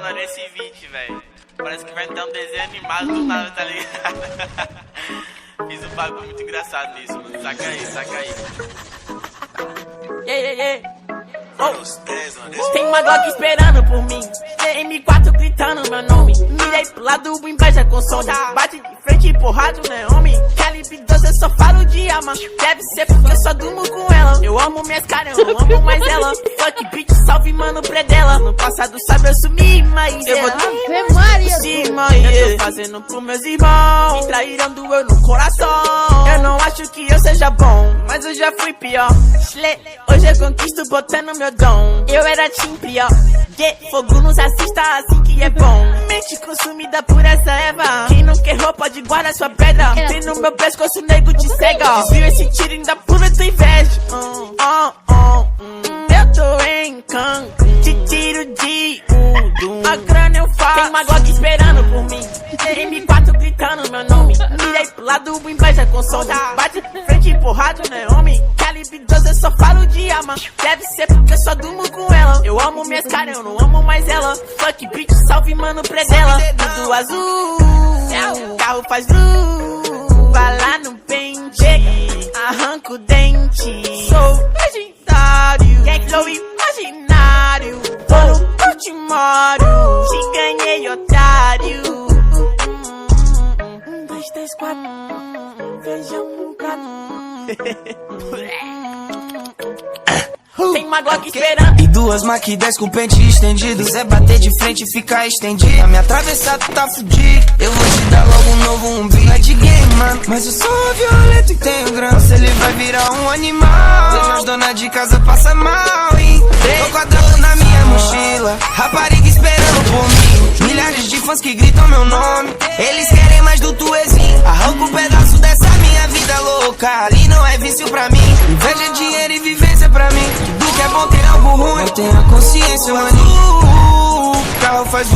mano, nesse vídeo, velho. Parece que vai ter um desenho animado do nada, tá ligado? Fiz um bagulho muito engraçado nisso, mano. Saca aí, saca aí. Oh. Tem uma Glock esperando por mim, M4 gritando meu nome. Mirei pro lado, o inveja consome. Bate de frente empurrado, né, homem? Calibre 12, eu só falo de arma. Deve ser porque eu só durmo com ela. Eu amo minhas caras, eu não amo mais ela. Fuck bitch, salve mano, predela. No passado sabe eu sumi, mas eu vou cima, eu tô fazendo pros meus irmãos. Me traíram, doeu no coração. Eu não acho que eu seja bom, mas eu já fui pior. Hoje eu conquisto botando meu dom. Eu era team pior. Fogo nos assista assim que é bom. Mente consumida por essa erva. Quem não quer roupa de guarda sua pedra. Tem no meu pescoço nego de cega. Desvio esse tiro ainda pula tua inveja. Eu tô em Cancún, te tiro de a grana eu faço. Tem uma Glock esperando por mim, M4 gritando meu nome. Mirei pro lado, o inveja consome. Bate de frente empurrado, né, homem? Calibre 12, eu só falo de arma. Deve ser porque eu só durmo com ela. Eu amo minhas caras, eu não amo mais ela. Fuck bitch, salve mano, predela. Tudo azul, carro faz blue. Vai lá no pente, arranca o dente. Sou legendário, gang flow imaginário. Tô no Portimório, te ganhei, otário. 1, 2, 3, 4, feijão no prato. Tem uma Glock esperando e duas Mac 10 com pente estendido. Quiser bater de frente e ficar estendido, a minha atravessada tá fudido. Eu vou te dar logo um novo umbigo. Não é de game, mano, mas eu sou violento e tenho grana. Se ele vai virar um animal, as donas de casa passam mal, hein? Tô quadrando na minha mochila, rapariga esperando por mim. Milhares de fãs que gritam meu nome, eles querem mais do tuezinho. Arranca um pedaço dessa minha vida louca, ali não é vício pra mim. Inveja, dinheiro e vivência pra mim. Tudo que é bom tem algo ruim. Eu tenho a consciência, mano. Carro faz